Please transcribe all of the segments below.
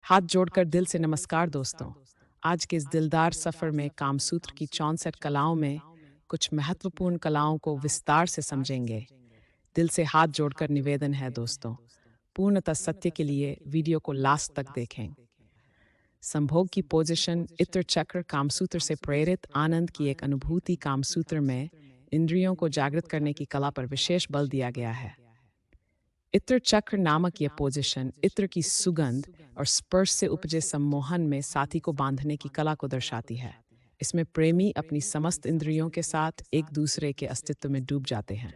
हाथ जोड़कर दिल से नमस्कार दोस्तों। आज के इस दिलदार सफ़र में कामसूत्र की 64 कलाओं में कुछ महत्वपूर्ण कलाओं को विस्तार से समझेंगे। दिल से हाथ जोड़कर निवेदन है दोस्तों, पूर्णतः सत्य के लिए वीडियो को लास्ट तक देखें। संभोग की पोजीशन इत्र चक्र कामसूत्र से प्रेरित आनंद की एक अनुभूति। कामसूत्र में इंद्रियों को जागृत करने की कला पर विशेष बल दिया गया है। इत्र चक्र नामक यह पोजीशन इत्र की सुगंध और स्पर्श से उपजे सम्मोहन में साथी को बांधने की कला को दर्शाती है। इसमें प्रेमी अपनी समस्त इंद्रियों के साथ एक दूसरे के अस्तित्व में डूब जाते हैं।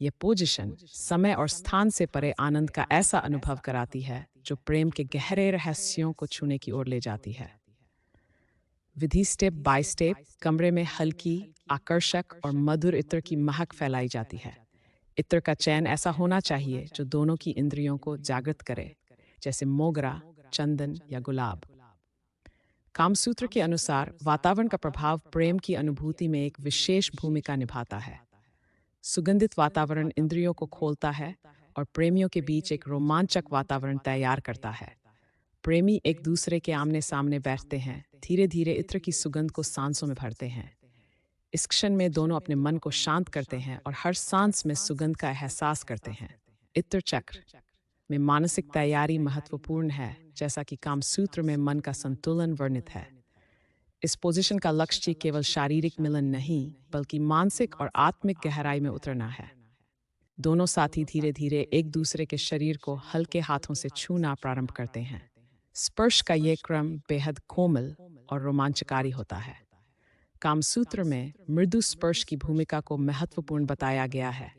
यह पोजीशन समय और स्थान से परे आनंद का ऐसा अनुभव कराती है जो प्रेम के गहरे रहस्यों को छूने की ओर ले जाती है। विधि स्टेप बाय स्टेप कमरे में हल्की, आकर्षक और मधुर इत्र की महक फैलाई जाती है। इत्र का चयन ऐसा होना चाहिए जो दोनों की इंद्रियों को जागृत करे, जैसे मोगरा, चंदन या गुलाब। कामसूत्र के अनुसार वातावरण का प्रभाव प्रेम की अनुभूति में एक विशेष भूमिका निभाता है। सुगंधित वातावरण इंद्रियों को खोलता है और प्रेमियों के बीच एक रोमांचक वातावरण तैयार करता है। प्रेमी एक दूसरे के आमने सामने बैठते हैं, धीरे धीरे इत्र की सुगंध को सांसों में भरते हैं। इस क्षण में दोनों अपने मन को शांत करते हैं और हर सांस में सुगंध का एहसास करते हैं। इत्र चक्र में मानसिक तैयारी महत्वपूर्ण है, जैसा कि कामसूत्र में मन का संतुलन वर्णित है। इस पोजीशन का लक्ष्य केवल शारीरिक मिलन नहीं, बल्कि मानसिक और आत्मिक गहराई में उतरना है। दोनों साथी धीरे धीरे एक दूसरे के शरीर को हल्के हाथों से छूना प्रारंभ करते हैं। स्पर्श का यह क्रम बेहद कोमल और रोमांचकारी होता है। कामसूत्र में मृदु स्पर्श की भूमिका को महत्वपूर्ण बताया गया है।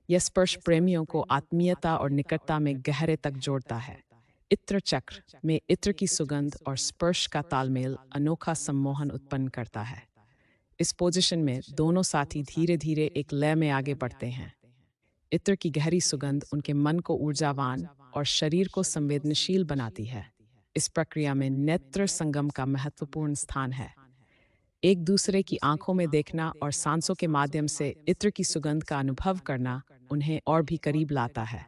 यह स्पर्श प्रेमियों को आत्मीयता और निकटता में गहरे तक जोड़ता है। इत्र चक्र में इत्र की सुगंध और स्पर्श का तालमेल अनोखा सम्मोहन उत्पन्न करता है। इस पोजीशन में दोनों साथी धीरे धीरे एक लय में आगे बढ़ते हैं। इत्र की गहरी सुगंध उनके मन को ऊर्जावान और शरीर को संवेदनशील बनाती है। इस प्रक्रिया में नेत्र संगम का महत्वपूर्ण स्थान है। एक दूसरे की आंखों में देखना और सांसों के माध्यम से इत्र की सुगंध का अनुभव करना उन्हें और भी करीब लाता है।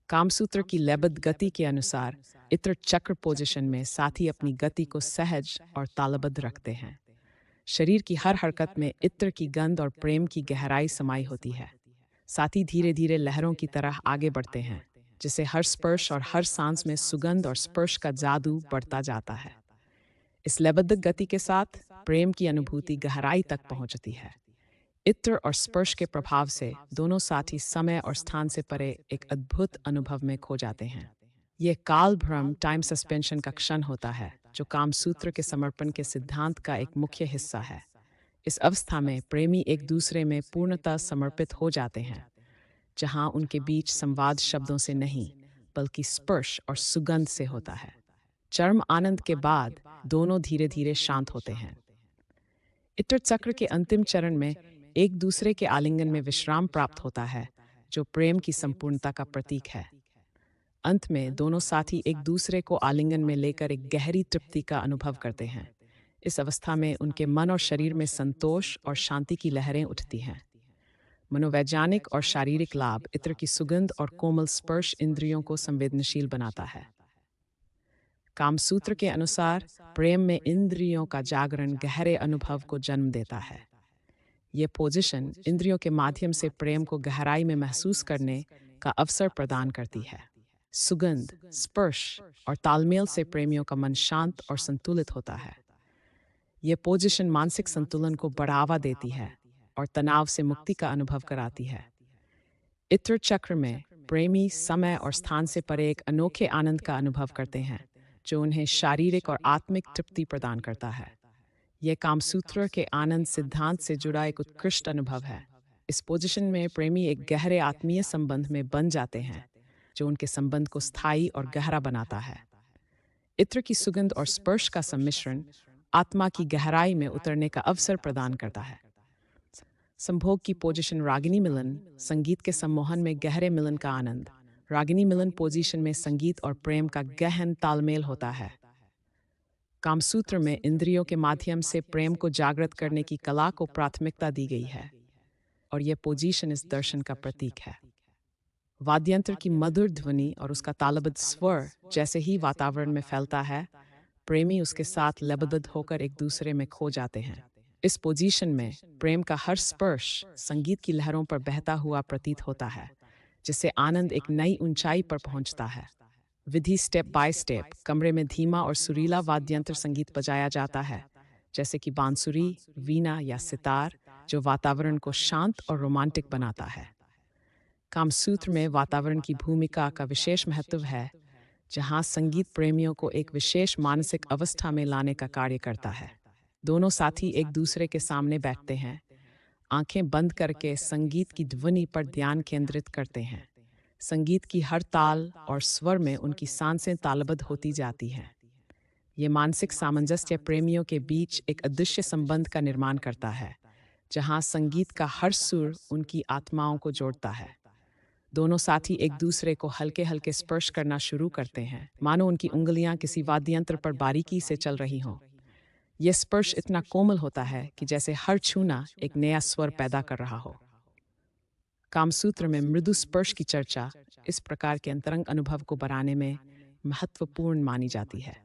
कामसूत्र की लयबद्ध गति के अनुसार इत्र चक्र पोजीशन में साथी अपनी गति को सहज और तालबद्ध रखते हैं। शरीर की हर हरकत में इत्र की गंध और प्रेम की गहराई समाई होती है। साथी धीरे धीरे लहरों की तरह आगे बढ़ते हैं, जिससे हर स्पर्श और हर सांस में सुगंध और स्पर्श का जादू बढ़ता जाता है। इस लयबद्ध गति के साथ प्रेम की अनुभूति गहराई तक पहुंचती है। इत्र और स्पर्श के प्रभाव से दोनों साथी समय और स्थान से परे एक अद्भुत अनुभव में खो जाते हैं। यह काल भ्रम टाइम सस्पेंशन का क्षण होता है, जो कामसूत्र के समर्पण के सिद्धांत का एक मुख्य हिस्सा है। इस अवस्था में प्रेमी एक दूसरे में पूर्णतः समर्पित हो जाते हैं, जहां उनके बीच संवाद शब्दों से नहीं, बल्कि स्पर्श और सुगंध से होता है। चरम आनंद के बाद दोनों धीरे धीरे शांत होते हैं। इत्र चक्र के अंतिम चरण में एक दूसरे के आलिंगन में विश्राम प्राप्त होता है, जो प्रेम की संपूर्णता का प्रतीक है। अंत में दोनों साथी एक दूसरे को आलिंगन में लेकर एक गहरी तृप्ति का अनुभव करते हैं। इस अवस्था में उनके मन और शरीर में संतोष और शांति की लहरें उठती हैं। मनोवैज्ञानिक और शारीरिक लाभ इत्र की सुगंध और कोमल स्पर्श इंद्रियों को संवेदनशील बनाता है। कामसूत्र के अनुसार प्रेम में इंद्रियों का जागरण गहरे अनुभव को जन्म देता है। यह पोजीशन इंद्रियों के माध्यम से प्रेम को गहराई में महसूस करने का अवसर प्रदान करती है। सुगंध, स्पर्श और तालमेल से प्रेमियों का मन शांत और संतुलित होता है। यह पोजीशन मानसिक संतुलन को बढ़ावा देती है और तनाव से मुक्ति का अनुभव कराती है। इत्र चक्र में प्रेमी समय और स्थान से परे एक अनोखे आनंद का अनुभव करते हैं, जो उन्हें शारीरिक और आत्मिक तृप्ति प्रदान करता है। यह कामसूत्र के आनंद सिद्धांत से जुड़ा एक उत्कृष्ट अनुभव है। इस पोजीशन में प्रेमी एक गहरे आत्मीय संबंध में बन जाते हैं, जो उनके संबंध को स्थायी और गहरा बनाता है। इत्र की सुगंध और स्पर्श का सम्मिश्रण आत्मा की गहराई में उतरने का अवसर प्रदान करता है। संभोग की पोजीशन रागिनी मिलन, संगीत के सम्मोहन में गहरे मिलन का आनंद। रागिनी मिलन पोजीशन में संगीत और प्रेम का गहन तालमेल होता है। कामसूत्र में इंद्रियों के माध्यम से प्रेम को जागृत करने की कला को प्राथमिकता दी गई है, और यह पोजीशन इस दर्शन का प्रतीक है। वाद्ययंत्र की मधुर ध्वनि और उसका तालबद्ध स्वर जैसे ही वातावरण में फैलता है, प्रेमी उसके साथ लयबद्ध होकर एक दूसरे में खो जाते हैं। इस पोजीशन में प्रेम का हर स्पर्श संगीत की लहरों पर बहता हुआ प्रतीत होता है, जिससे आनंद एक नई ऊंचाई पर पहुंचता है। विधि स्टेप बाय स्टेप कमरे में धीमा और सुरीला वाद्ययंत्र संगीत बजाया जाता है, जैसे कि बांसुरी, वीणा या सितार, जो वातावरण को शांत और रोमांटिक बनाता है। कामसूत्र में वातावरण की भूमिका का विशेष महत्व है, जहाँ संगीत प्रेमियों को एक विशेष मानसिक अवस्था में लाने का कार्य करता है। दोनों साथी एक दूसरे के सामने बैठते हैं, आंखें बंद करके संगीत की ध्वनि पर ध्यान केंद्रित करते हैं। संगीत की हर ताल और स्वर में उनकी सांसें तालबद्ध होती जाती हैं। ये मानसिक सामंजस्य प्रेमियों के बीच एक अदृश्य संबंध का निर्माण करता है, जहाँ संगीत का हर सुर उनकी आत्माओं को जोड़ता है। दोनों साथी एक दूसरे को हल्के हल्के स्पर्श करना शुरू करते हैं, मानो उनकी उंगलियां किसी वाद्ययंत्र पर बारीकी से चल रही हों। यह स्पर्श इतना कोमल होता है कि जैसे हर छूना एक नया स्वर पैदा कर रहा हो। कामसूत्र में मृदु स्पर्श की चर्चा इस प्रकार के अंतरंग अनुभव को बढ़ाने में महत्वपूर्ण मानी जाती है।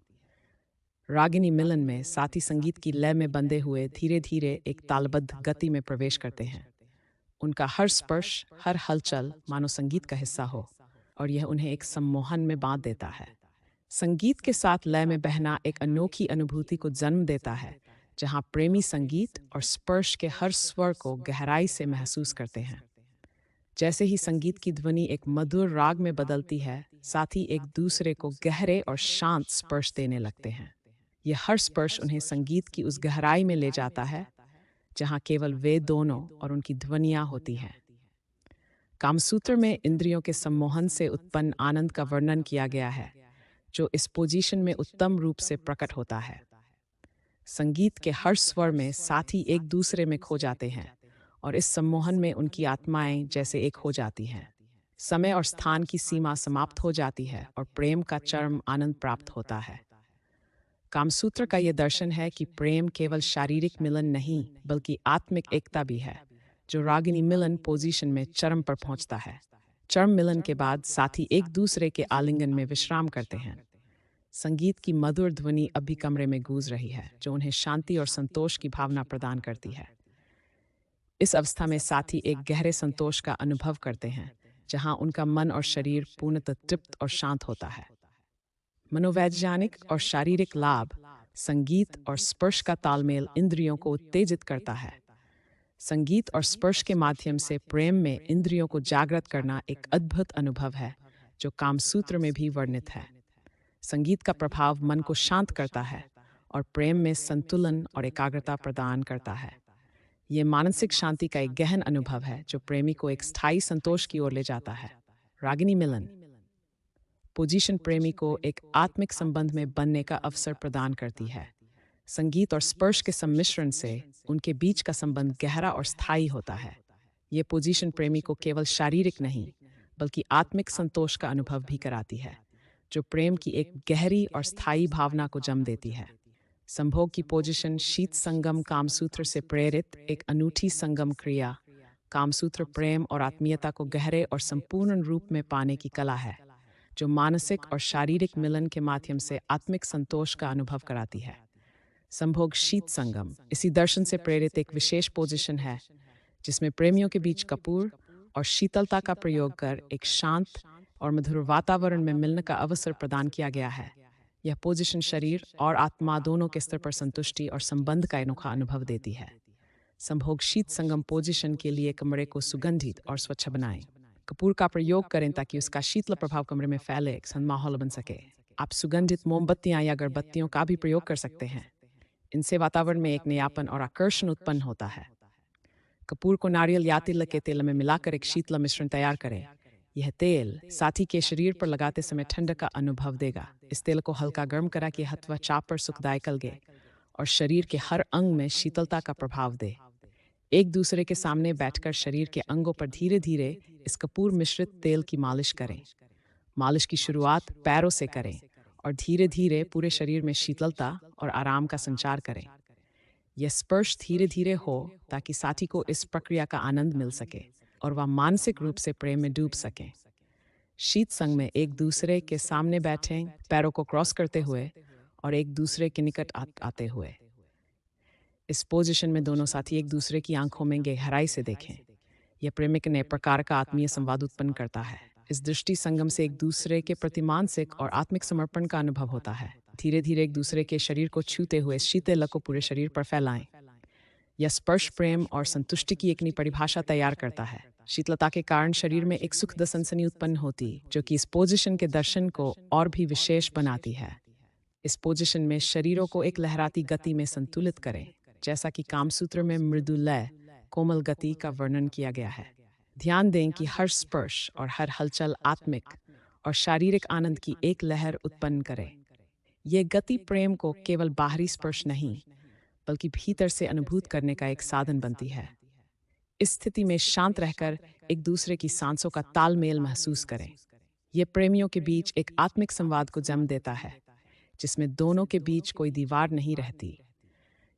रागिनी मिलन में साथी संगीत की लय में बंधे हुए धीरे धीरे एक तालबद्ध गति में प्रवेश करते हैं। उनका हर स्पर्श, हर हलचल मानो संगीत का हिस्सा हो, और यह उन्हें एक सम्मोहन में बांध देता है। संगीत के साथ लय में बहना एक अनोखी अनुभूति को जन्म देता है, जहां प्रेमी संगीत और स्पर्श के हर स्वर को गहराई से महसूस करते हैं। जैसे ही संगीत की ध्वनि एक मधुर राग में बदलती है, साथी एक दूसरे को गहरे और शांत स्पर्श देने लगते हैं। यह हर स्पर्श उन्हें संगीत की उस गहराई में ले जाता है, जहाँ केवल वे दोनों और उनकी ध्वनियाँ होती हैं। कामसूत्र में इंद्रियों के सम्मोहन से उत्पन्न आनंद का वर्णन किया गया है, जो इस पोजीशन में उत्तम रूप से प्रकट होता है। संगीत के हर स्वर में साथी एक दूसरे में खो जाते हैं, और इस सम्मोहन में उनकी आत्माएं जैसे एक हो जाती हैं। समय और स्थान की सीमा समाप्त हो जाती है और प्रेम का चरम आनंद प्राप्त होता है। कामसूत्र का यह दर्शन है कि प्रेम केवल शारीरिक मिलन नहीं, बल्कि आत्मिक एकता भी है, जो रागिनी मिलन पोजीशन में चरम पर पहुंचता है। चरम मिलन के बाद साथी एक दूसरे के आलिंगन में विश्राम करते हैं। संगीत की मधुर ध्वनि अभी कमरे में गूंज रही है, जो उन्हें शांति और संतोष की भावना प्रदान करती है। इस अवस्था में साथी एक गहरे संतोष का अनुभव करते हैं, जहां उनका मन और शरीर पूर्णतः तृप्त और शांत होता है। मनोवैज्ञानिक और शारीरिक लाभ, संगीत और स्पर्श का तालमेल इंद्रियों को उत्तेजित करता है। संगीत और स्पर्श के माध्यम से प्रेम में इंद्रियों को जागृत करना एक अद्भुत अनुभव है, जो कामसूत्र में भी वर्णित है। संगीत का प्रभाव मन को शांत करता है और प्रेम में संतुलन और एकाग्रता प्रदान करता है। ये मानसिक शांति का एक गहन अनुभव है, जो प्रेमी को एक स्थायी संतोष की ओर ले जाता है। रागिनी मिलन पोजीशन प्रेमी को एक आत्मिक संबंध में बनने का अवसर प्रदान करती है। संगीत और स्पर्श के सम्मिश्रण से उनके बीच का संबंध गहरा और स्थायी होता है। ये पोजीशन प्रेमी को केवल शारीरिक नहीं, बल्कि आत्मिक संतोष का अनुभव भी कराती है, जो प्रेम की एक गहरी और स्थायी भावना को जन्म देती है। संभोग की पोजीशन शीत संगम कामसूत्र से प्रेरित एक अनूठी संगम क्रिया, कामसूत्र प्रेम और आत्मीयता को गहरे और संपूर्ण रूप में पाने की कला है, जो मानसिक और शारीरिक मिलन के माध्यम से आत्मिक संतोष का अनुभव कराती है। संभोग शीत संगम इसी दर्शन से प्रेरित एक विशेष पोजीशन है, जिसमें प्रेमियों के बीच कपूर और शीतलता का प्रयोग कर एक शांत और मधुर वातावरण में मिलने का अवसर प्रदान किया गया है। यह पोजीशन शरीर और आत्मा दोनों के स्तर पर संतुष्टि और संबंध का अनोखा अनुभव देती है। संभोग शीत संगम पोजीशन के लिए कमरे को सुगंधित और स्वच्छ बनाएं। कपूर का प्रयोग करें ताकि उसका शीतल प्रभाव कमरे में फैले, एक शांत माहौल बन सके। आप सुगंधित मोमबत्तियां या अगरबत्तियों का भी प्रयोग कर सकते हैं। इनसे वातावरण में एक नयापन और आकर्षण उत्पन्न होता है। कपूर को नारियल या तिल के तेल में मिलाकर एक शीतल मिश्रण तैयार करें। यह तेल साथी के शरीर पर लगाते समय ठंड का अनुभव देगा। इस तेल को हल्का गर्म करा कि हथवा चाप पर सुखदायक लगे और शरीर के हर अंग में शीतलता का प्रभाव दे। एक दूसरे के सामने बैठकर शरीर के अंगों पर धीरे धीरे इस कपूर मिश्रित तेल की मालिश करें। मालिश की शुरुआत पैरों से करें और धीरे धीरे पूरे शरीर में शीतलता और आराम का संचार करें। यह स्पर्श धीरे धीरे हो ताकि साथी को इस प्रक्रिया का आनंद मिल सके और वह मानसिक रूप से प्रेम में डूब सके। शीत संग में एक दूसरे के सामने बैठें, पैरों को क्रॉस करते हुए और एक दूसरे के निकट आते हुए। इस पोजीशन में दोनों साथी एक दूसरे की आंखों में गहराई से देखें। यह प्रेम एक नए प्रकार का आत्मीय संवाद उत्पन्न करता है। इस दृष्टि संगम से एक दूसरे के प्रति मानसिक और आत्मिक समर्पण का अनुभव होता है। धीरे धीरे एक दूसरे के शरीर को छूते हुए शीतल को पूरे शरीर पर फैलाएं। यह स्पर्श प्रेम और संतुष्टि की एक नई परिभाषा तैयार करता है। शीतलता के कारण शरीर में एक सुखद सनसनी उत्पन्न होती, जो कि इस पोजीशन के दर्शन को और भी विशेष बनाती है। इस पोजीशन में शरीरों को एक लहराती गति में संतुलित करें, जैसा कि कामसूत्र में मृदु लय, कोमल गति का वर्णन किया गया है। ध्यान दें कि हर स्पर्श और हर हलचल आत्मिक और शारीरिक आनंद की एक लहर उत्पन्न करे। यह गति प्रेम को केवल बाहरी स्पर्श नहीं, बल्कि भीतर से अनुभूत करने का एक साधन बनती है। इस स्थिति में शांत रहकर एक दूसरे की सांसों का तालमेल महसूस करें। यह प्रेमियों के बीच एक आत्मिक संवाद को जन्म देता है, जिसमें दोनों के बीच कोई दीवार नहीं रहती।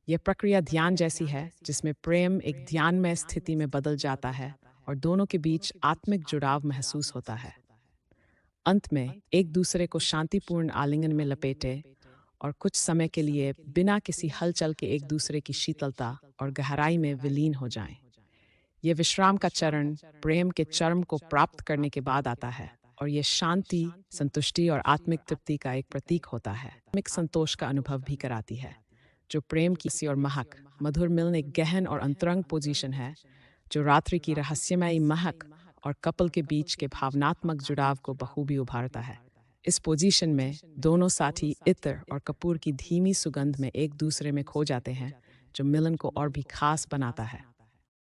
यह प्रक्रिया ध्यान जैसी है, जिसमें प्रेम एक ध्यानमय स्थिति में बदल जाता है और दोनों के बीच आत्मिक जुड़ाव महसूस होता है। अंत में एक दूसरे को शांतिपूर्ण आलिंगन में लपेटे और कुछ समय के लिए बिना किसी हलचल के एक दूसरे की शीतलता और गहराई में विलीन हो जाएं। यह विश्राम का चरण प्रेम के चरम को प्राप्त करने के बाद आता है और यह शांति, संतुष्टि और आत्मिक तृप्ति का एक प्रतीक होता है। आत्मिक संतोष का अनुभव भी कराती है, जो प्रेम की सी और महक मधुर मिलन एक गहन और अंतरंग पोजीशन है, जो रात्रि की रहस्यमयी महक और कपल के बीच के भावनात्मक जुड़ाव को बखूबी उभारता है। इस पोजीशन में दोनों साथी इत्र और कपूर की धीमी सुगंध में एक दूसरे में खो जाते हैं, जो मिलन को और भी खास बनाता है।